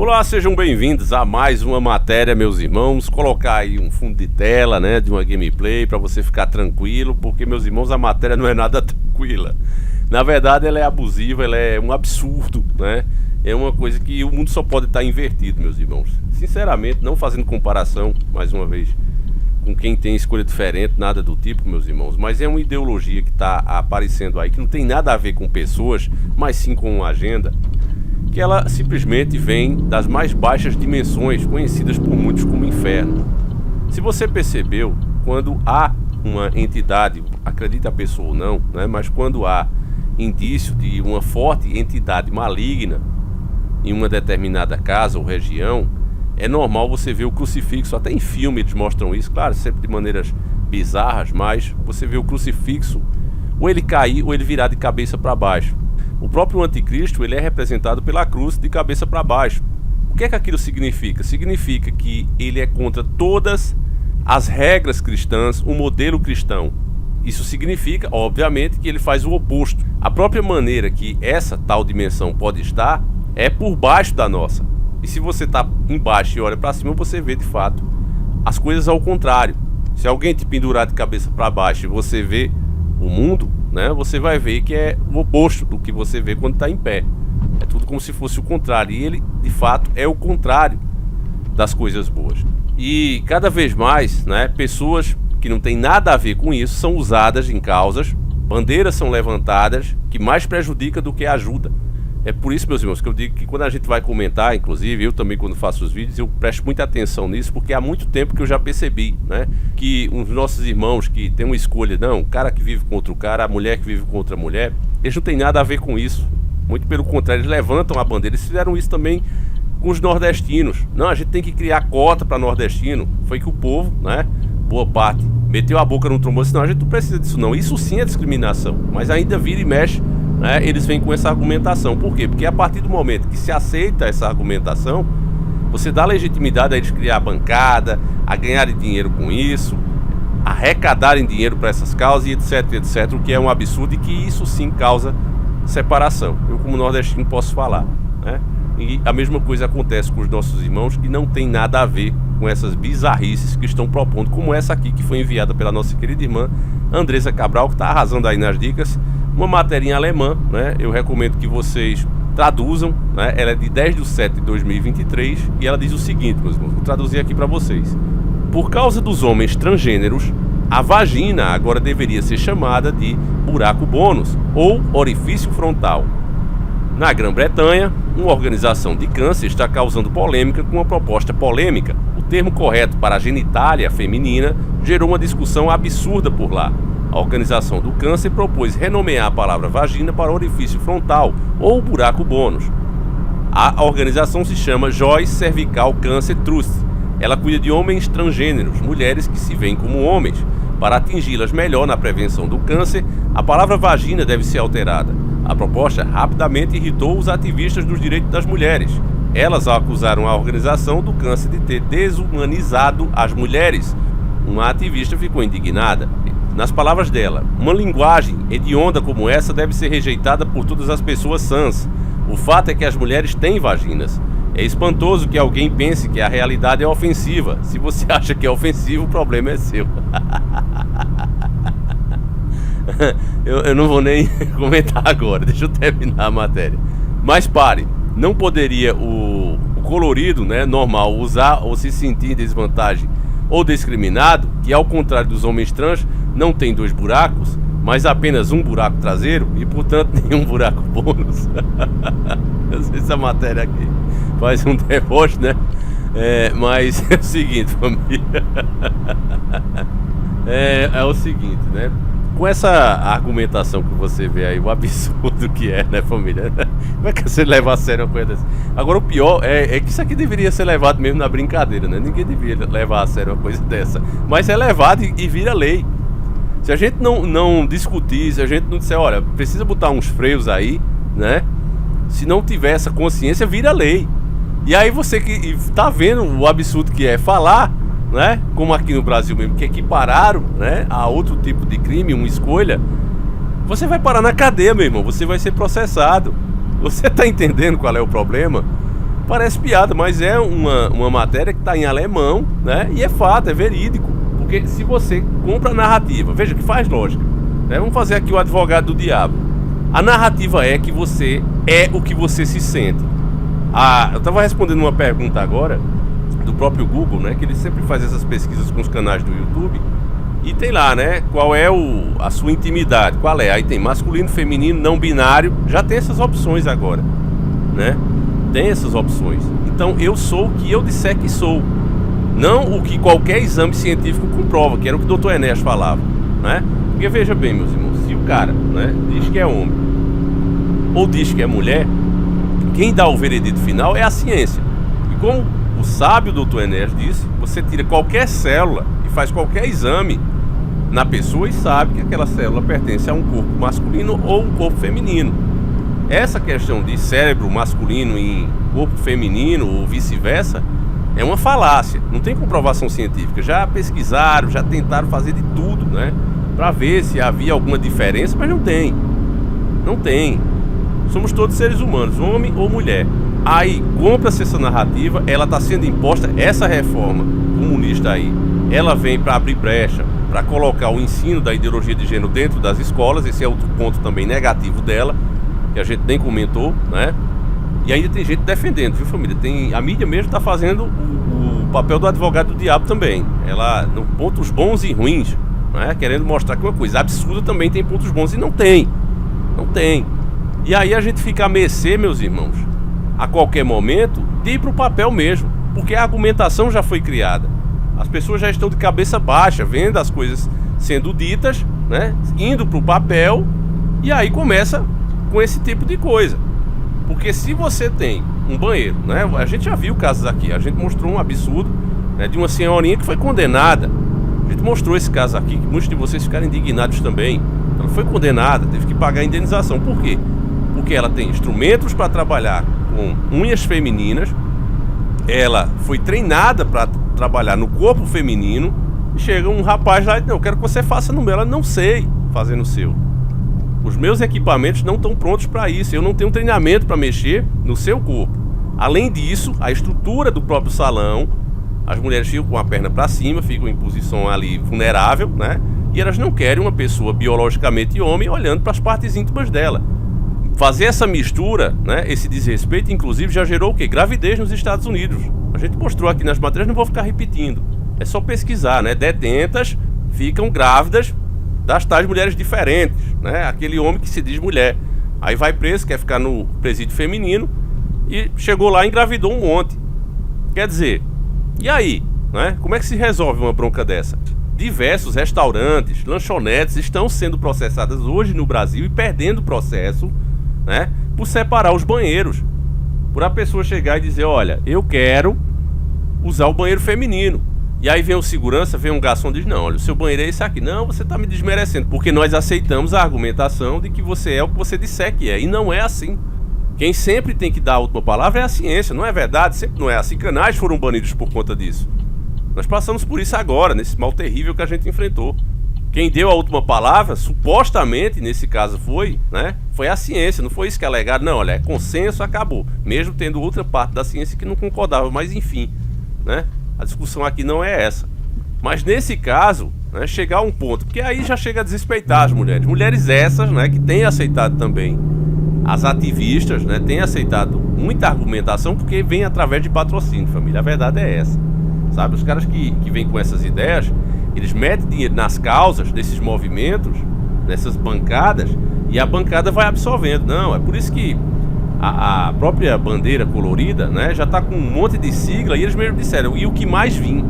Olá, sejam bem-vindos a mais uma matéria, meus irmãos. Colocar aí um fundo de tela, né, de uma gameplay para você ficar tranquilo, porque, meus irmãos, a matéria não é nada tranquila. Na verdade, ela é abusiva, ela é um absurdo, né? É uma coisa que o mundo só pode estar invertido, meus irmãos. Sinceramente, não fazendo comparação, mais uma vez, com quem tem escolha diferente, nada do tipo, meus irmãos, mas é uma ideologia que está aparecendo aí, que não tem nada a ver com pessoas, mas sim com uma agenda, que ela simplesmente vem das mais baixas dimensões, conhecidas por muitos como inferno. Se você percebeu, quando há uma entidade, acredite a pessoa ou não, né, mas quando há indício de uma forte entidade maligna em uma determinada casa ou região, é normal você ver o crucifixo, até em filme eles mostram isso, claro, sempre de maneiras bizarras, mas você vê o crucifixo, ou ele cair ou ele virar de cabeça para baixo. O próprio anticristo, ele é representado pela cruz de cabeça para baixo. O que é que aquilo significa? Significa que ele é contra todas as regras cristãs, o modelo cristão. Isso significa, obviamente, que ele faz o oposto. A própria maneira que essa tal dimensão pode estar é por baixo da nossa. E se você está embaixo e olha para cima, você vê de fato as coisas ao contrário. Se alguém te pendurar de cabeça para baixo e você vê o mundo, né, você vai ver que é o oposto do que você vê quando está em pé. É tudo como se fosse o contrário. E ele, de fato, é o contrário das coisas boas. E cada vez mais, né, pessoas que não tem nada a ver com isso são usadas em causas, bandeiras são levantadas que mais prejudica do que ajuda. É por isso, meus irmãos, que eu digo que quando a gente vai comentar, inclusive eu também quando faço os vídeos, eu presto muita atenção nisso, porque há muito tempo que eu já percebi, né, que os nossos irmãos que têm uma escolha, não, o cara que vive contra o cara, a mulher que vive contra a mulher, eles não têm nada a ver com isso. Muito pelo contrário, eles levantam a bandeira. Eles fizeram isso também com os nordestinos. Não, a gente tem que criar cota para nordestino. Foi que o povo, né, boa parte, meteu a boca no trombone e disse, não, a gente não precisa disso não. Isso sim é discriminação, mas ainda vira e mexe, né, eles vêm com essa argumentação. Por quê? Porque a partir do momento que se aceita essa argumentação, você dá legitimidade a eles criar a bancada, a ganharem dinheiro com isso, arrecadarem dinheiro para essas causas e etc, etc, o que é um absurdo e que isso sim causa separação. Eu como nordestino posso falar, né? E a mesma coisa acontece com os nossos irmãos que não tem nada a ver com essas bizarrices que estão propondo, como essa aqui que foi enviada pela nossa querida irmã Andressa Cabral, que está arrasando aí nas dicas, uma matéria em alemã, né? Eu recomendo que vocês traduzam, né? Ela é de 10/7/2023 e ela diz o seguinte, meus irmãos, vou traduzir aqui para vocês. Por causa dos homens transgêneros, a vagina agora deveria ser chamada de buraco bônus ou orifício frontal. Na Grã-Bretanha, uma organização de câncer está causando polêmica com uma proposta polêmica. O termo correto para a genitália feminina gerou uma discussão absurda por lá. A organização do câncer propôs renomear a palavra vagina para orifício frontal ou buraco bônus. A organização se chama Joyce Cervical Cancer Trust. Ela cuida de homens transgêneros, mulheres que se veem como homens. Para atingi-las melhor na prevenção do câncer, a palavra vagina deve ser alterada. A proposta rapidamente irritou os ativistas dos direitos das mulheres. Elas acusaram a organização do câncer de ter desumanizado as mulheres. Uma ativista ficou indignada. Nas palavras dela, uma linguagem hedionda como essa deve ser rejeitada por todas as pessoas sãs. O fato é que as mulheres têm vaginas. É espantoso que alguém pense que a realidade é ofensiva. Se você acha que é ofensivo, o problema é seu. Eu não vou nem comentar agora, deixa eu terminar a matéria. Mas pare, não poderia o colorido, né, normal usar ou se sentir em desvantagem ou discriminado, que ao contrário dos homens trans não tem 2 buracos, mas apenas um buraco traseiro e portanto nenhum buraco bônus. Eu sei se essa matéria aqui faz um deboche, né? Mas é o seguinte, família. É o seguinte, né? Com essa argumentação que você vê aí, o absurdo que é, né, família? Como é que você leva a sério uma coisa dessa? Agora o pior é que isso aqui deveria ser levado mesmo na brincadeira, né? Ninguém deveria levar a sério uma coisa dessa. Mas é levado e vira lei. Se a gente não discutir, se a gente não disser, olha, precisa botar uns freios aí, né? Se não tiver essa consciência, vira lei. E aí você que tá vendo o absurdo que é falar, né? Como aqui no Brasil mesmo, que equipararam, né, a outro tipo de crime, uma escolha, você vai parar na cadeia, meu irmão. Você vai ser processado. Você tá entendendo qual é o problema? Parece piada, mas é uma matéria que está em alemão, né? E é fato, é verídico. Porque se você compra a narrativa, veja que faz lógica, né? Vamos fazer aqui o advogado do diabo. A narrativa é que você é o que você se sente. Eu estava respondendo uma pergunta agora do próprio Google, né? Que ele sempre faz essas pesquisas com os canais do YouTube. E tem lá, né? Qual é a sua intimidade? Qual é? Aí tem masculino, feminino, não binário. Já tem essas opções agora, né? Tem essas opções. Então eu sou o que eu disser que sou. Não o que qualquer exame científico comprova, que era o que o Dr. Enéas falava, né? Porque veja bem, meus irmãos, se o cara, né, diz que é homem ou diz que é mulher, quem dá o veredito final é a ciência. E como o sábio Dr. Enéas disse, você tira qualquer célula e faz qualquer exame na pessoa e sabe que aquela célula pertence a um corpo masculino ou um corpo feminino. Essa questão de cérebro masculino em corpo feminino ou vice-versa é uma falácia, não tem comprovação científica. Já pesquisaram, já tentaram fazer de tudo, né, para ver se havia alguma diferença, mas não tem. Não tem. Somos todos seres humanos, homem ou mulher. Aí compra-se essa narrativa, ela está sendo imposta, essa reforma comunista aí, ela vem para abrir brecha, para colocar o ensino da ideologia de gênero dentro das escolas. Esse é outro ponto também negativo dela, que a gente nem comentou, né? E ainda tem gente defendendo, viu, família? A mídia mesmo está fazendo o papel do advogado do diabo também. Ela, no pontos bons e ruins, né? Querendo mostrar que uma coisa absurda também tem pontos bons, e não tem. Não tem. E aí a gente fica a mercê, meus irmãos, a qualquer momento, de ir para o papel mesmo, porque a argumentação já foi criada. As pessoas já estão de cabeça baixa, vendo as coisas sendo ditas, né? Indo para o papel, e aí começa com esse tipo de coisa. Porque se você tem um banheiro, né? A gente já viu casos aqui, a gente mostrou um absurdo, né, de uma senhorinha que foi condenada. A gente mostrou esse caso aqui, que muitos de vocês ficaram indignados também. Ela foi condenada, teve que pagar a indenização. Por quê? Porque ela tem instrumentos para trabalhar com unhas femininas, ela foi treinada para trabalhar no corpo feminino, e chega um rapaz lá e diz: não, eu quero que você faça no meu. Ela: não sei fazer no seu. Os meus equipamentos não estão prontos para isso, eu não tenho treinamento para mexer no seu corpo. Além disso, a estrutura do próprio salão, as mulheres ficam com a perna para cima, ficam em posição ali vulnerável, né? E elas não querem uma pessoa biologicamente homem olhando para as partes íntimas dela. Fazer essa mistura, né, esse desrespeito, inclusive, já gerou o quê? Gravidez nos Estados Unidos. A gente mostrou aqui nas matérias, não vou ficar repetindo. É só pesquisar, né? Detentas ficam grávidas das tais mulheres diferentes, né? Aquele homem que se diz mulher. Aí vai preso, quer ficar no presídio feminino e chegou lá e engravidou um monte. Quer dizer, e aí, né? Como é que se resolve uma bronca dessa? Diversos restaurantes, lanchonetes estão sendo processadas hoje no Brasil e perdendo processo, né, por separar os banheiros. Por a pessoa chegar e dizer: olha, eu quero usar o banheiro feminino. E aí vem o segurança, vem um garçom e diz: não, olha, o seu banheiro é esse aqui. Não, você está me desmerecendo, porque nós aceitamos a argumentação de que você é o que você disser que é. E não é assim. Quem sempre tem que dar a última palavra é a ciência, não é verdade? Sempre não é assim. Canais foram banidos por conta disso. Nós passamos por isso agora, nesse mal terrível que a gente enfrentou. Quem deu a última palavra, supostamente, nesse caso foi, né, foi a ciência. Não foi isso que alegaram. Não, olha, é consenso, acabou. Mesmo tendo outra parte da ciência que não concordava, mas enfim, né? A discussão aqui não é essa. Mas nesse caso, né, chegar a um ponto, porque aí já chega a desrespeitar as mulheres. Mulheres essas, né, que têm aceitado também, as ativistas, né, têm aceitado muita argumentação, porque vem através de patrocínio, família. A verdade é essa. Sabe, os caras que vêm com essas ideias, eles metem dinheiro nas causas desses movimentos, nessas bancadas, e a bancada vai absorvendo. Não, é por isso que a própria bandeira colorida, né, já está com um monte de sigla, e eles mesmo disseram: e o que mais vim?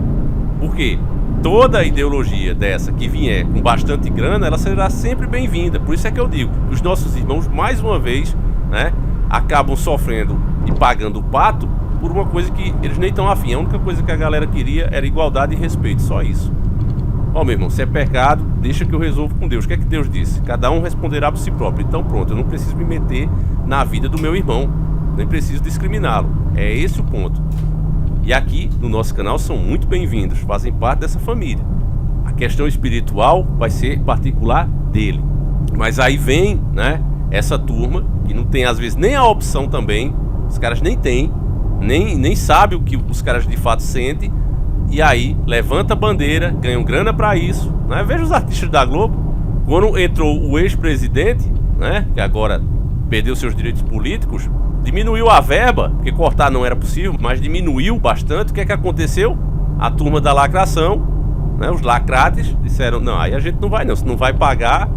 Por quê? Toda ideologia dessa que vier com bastante grana, ela será sempre bem-vinda. Por isso é que eu digo, os nossos irmãos, mais uma vez, né, acabam sofrendo e pagando o pato por uma coisa que eles nem estão afim. A única coisa que a galera queria era igualdade e respeito, só isso. Ó, meu irmão, se é pecado, deixa que eu resolvo com Deus. O que é que Deus disse? Cada um responderá por si próprio. Então pronto, eu não preciso me meter na vida do meu irmão, nem preciso discriminá-lo. É esse o ponto. E aqui no nosso canal são muito bem-vindos, fazem parte dessa família. A questão espiritual vai ser particular dele. Mas aí vem, né, essa turma que não tem às vezes nem a opção também, os caras nem têm, nem sabe o que os caras de fato sentem, e aí levanta a bandeira, ganham grana pra isso, né? Veja os artistas da Globo, quando entrou o ex-presidente, né, que agora perdeu seus direitos políticos, diminuiu a verba, porque cortar não era possível, mas diminuiu bastante. O que é que aconteceu? A turma da lacração, né, os lacrates, disseram, não, aí a gente não vai não, se não vai pagar,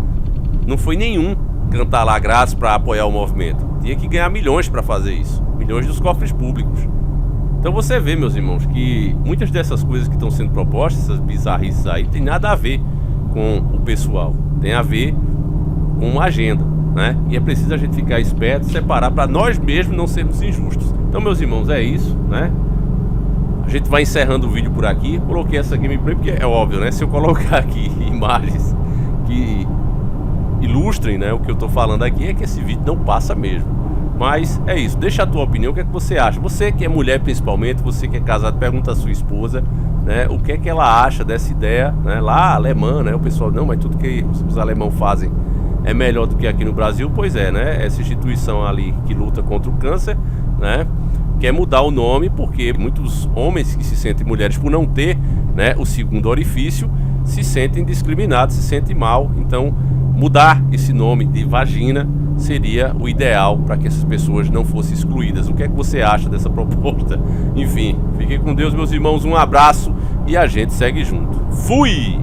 não foi nenhum cantar lá grátis para apoiar o movimento. Tinha que ganhar milhões para fazer isso, milhões dos cofres públicos. Então você vê, meus irmãos, que muitas dessas coisas que estão sendo propostas, essas bizarrices aí, tem nada a ver com o pessoal, tem a ver com uma agenda, né? E é preciso a gente ficar esperto, separar para nós mesmos não sermos injustos. Então, meus irmãos, é isso, né? A gente vai encerrando o vídeo por aqui. Coloquei essa gameplay porque é óbvio, né? Se eu colocar aqui imagens que ilustrem, né, o que eu tô falando aqui, é que esse vídeo não passa mesmo. Mas é isso, deixa a tua opinião, o que é que você acha? Você que é mulher principalmente, você que é casado, pergunta à sua esposa, né, o que é que ela acha dessa ideia, né, lá alemã, né, o pessoal, não, mas tudo que os alemães fazem é melhor do que aqui no Brasil. Pois é, né, essa instituição ali que luta contra o câncer, né, quer mudar o nome porque muitos homens que se sentem mulheres por não ter, né, o segundo orifício, se sentem discriminados, se sentem mal. Então mudar esse nome de vagina seria o ideal para que essas pessoas não fossem excluídas. O que é que você acha dessa proposta? Enfim, fiquem com Deus, meus irmãos, um abraço e a gente segue junto. Fui!